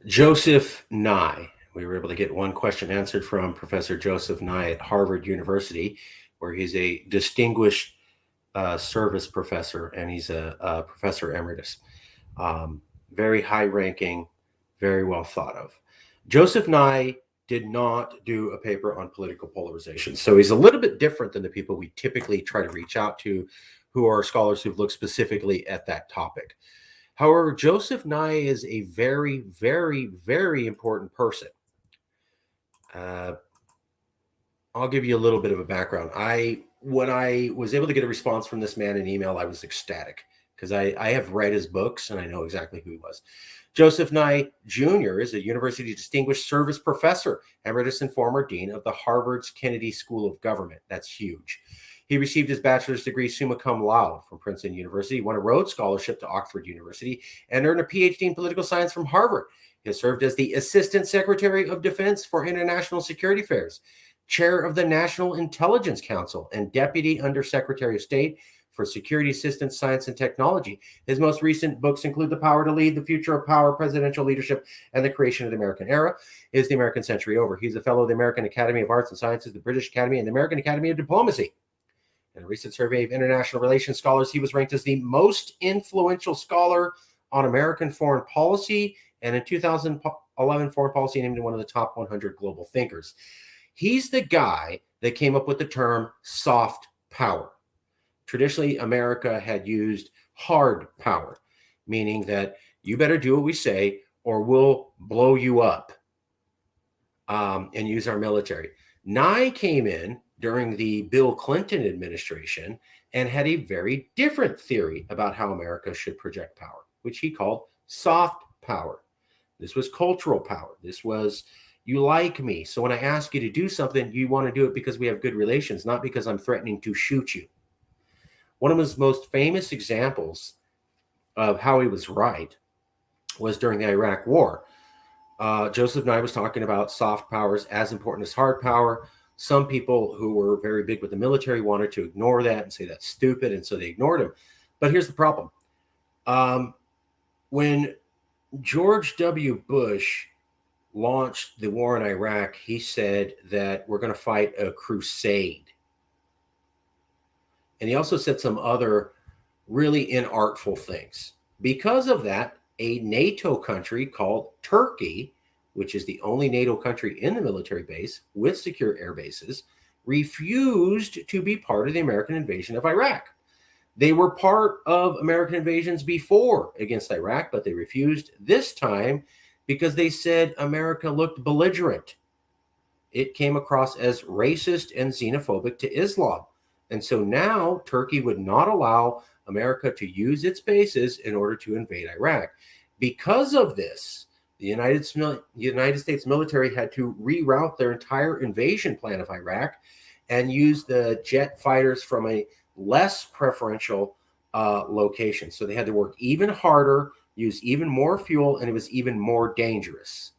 Joseph Nye. We were able to get one question answered from Professor Joseph Nye at Harvard University, where he's a distinguished service professor and he's a professor emeritus. Um, Very high ranking, very well thought of. Joseph Nye did not do a paper on political polarization. So he's a little bit different than the people we typically try to reach out to, who are scholars who've looked specifically at that topic. However, Joseph Nye is a very, very, very important person. Uh, I'll give you a little bit of a background. When I was able to get a response from this man in email, I was ecstatic because I have read his books and I know exactly who he was. Joseph Nye Jr. is a University Distinguished Service Professor, Emeritus and former Dean of the Harvard's Kennedy School of Government. That's huge. He received his bachelor's degree summa cum laude from Princeton University, won a Rhodes Scholarship to Oxford University, and earned a PhD in political science from Harvard. He has served as the Assistant Secretary of Defense for International Security Affairs, Chair of the National Intelligence Council, and Deputy Undersecretary of State for Security Assistance, Science, and Technology. His most recent books include The Power to Lead, The Future of Power, Presidential Leadership, and the Creation of the American Era. Is the American Century Over? He's a fellow of the American Academy of Arts and Sciences, the British Academy, and the American Academy of Diplomacy. In a recent survey of international relations scholars, he was ranked as the most influential scholar on American foreign policy, and in 2011 foreign policy named him one of the top 100 global thinkers. He's the guy that came up with the term soft power. Traditionally, America had used hard power, meaning that you better do what we say or we'll blow you up, and use our military. Nye came in during the Bill Clinton administration and had a very different theory about how America should project power, which he called soft power. This was cultural power. This was, you like me. So when I ask you to do something, you want to do it because we have good relations, not because I'm threatening to shoot you. One of his most famous examples of how he was right was during the Iraq War. Joseph Nye was talking about soft powers as important as hard power. Some people who were very big with the military wanted to ignore that and say that's stupid, and so they ignored him. But here's the problem. When George W. Bush launched the war in Iraq, he said that we're going to fight a crusade. And he also said some other really inartful things. Because of that, a NATO country called Turkey, which is the only NATO country in the military base with secure air bases, refused to be part of the American invasion of Iraq. They were part of American invasions before against Iraq, but they refused this time because they said America looked belligerent. It came across as racist and xenophobic to Islam. And so now Turkey would not allow America to use its bases in order to invade Iraq. Because of this, the United States military had to reroute their entire invasion plan of Iraq and use the jet fighters from a less preferential location. So they had to work even harder, use even more fuel, and it was even more dangerous.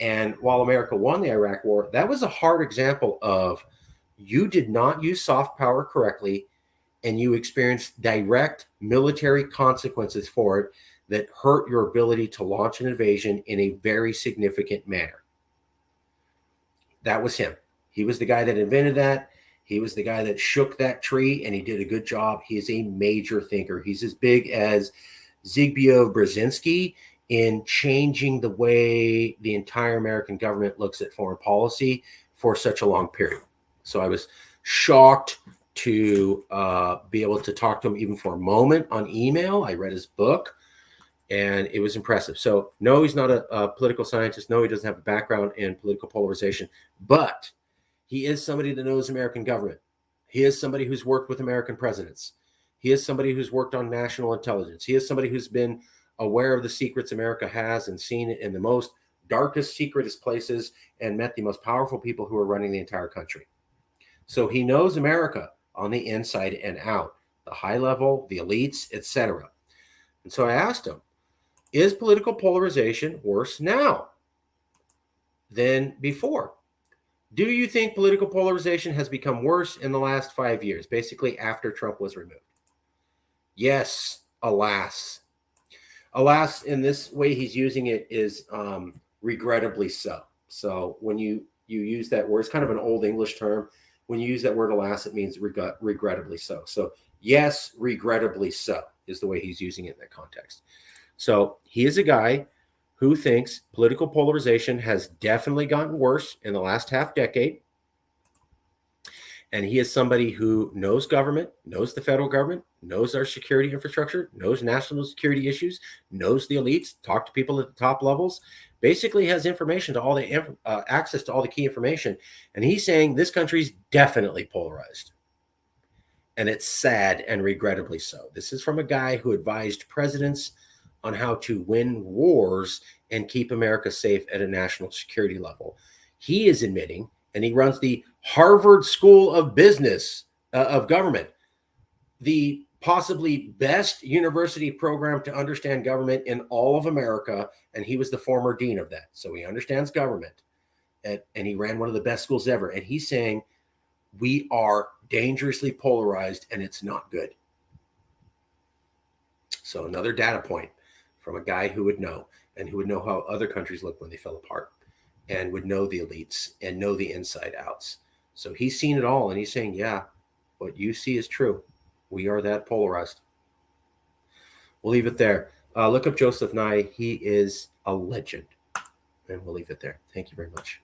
And while America won the Iraq War, that was a hard example of you did not use soft power correctly, and you experienced direct military consequences for it that hurt your ability to launch an invasion in a very significant manner. That was him. He was the guy that invented that. He was the guy that shook that tree, and he did a good job. He is a major thinker. He's as big as Zbigniew Brzezinski in changing the way the entire American government looks at foreign policy for such a long period. So I was shocked to be able to talk to him even for a moment on email. I read his book, and it was impressive. So no, he's not a political scientist. No, he doesn't have a background in political polarization, but he is somebody that knows American government. He is somebody who's worked with American presidents. He is somebody who's worked on national intelligence. He is somebody who's been aware of the secrets America has and seen it in the most darkest, secretest places and met the most powerful people who are running the entire country. So he knows America on the inside and out, the high level, the elites, etc. And so I asked him, is political polarization worse now than before? Do you think political polarization has become worse in the last 5 years, basically after Trump was removed? Yes, alas. Alas, in this way he's using it is regrettably so. So when you use that word, it's kind of an old English term. When you use that word alas, it means regrettably so. So yes, regrettably so is the way he's using it in that context. So he is a guy who thinks political polarization has definitely gotten worse in the last half decade. And he is somebody who knows government, knows the federal government, knows our security infrastructure, knows national security issues, knows the elites, talk to people at the top levels, basically has information to all the access to all the key information. And he's saying this country's definitely polarized. And it's sad and regrettably so. This is from a guy who advised presidents on how to win wars and keep America safe at a national security level. He is admitting, and he runs the Harvard School of Business of Government, the possibly best university program to understand government in all of America. And he was the former dean of that. So he understands government. And he ran one of the best schools ever. And he's saying, we are dangerously polarized and it's not good. So another data point from a guy who would know, and who would know how other countries look when they fell apart, and would know the elites and know the inside outs. So he's seen it all, and he's saying, yeah, what you see is true. We are that polarized. We'll leave it there. Look up Joseph Nye. He is a legend. And we'll leave it there. Thank you very much.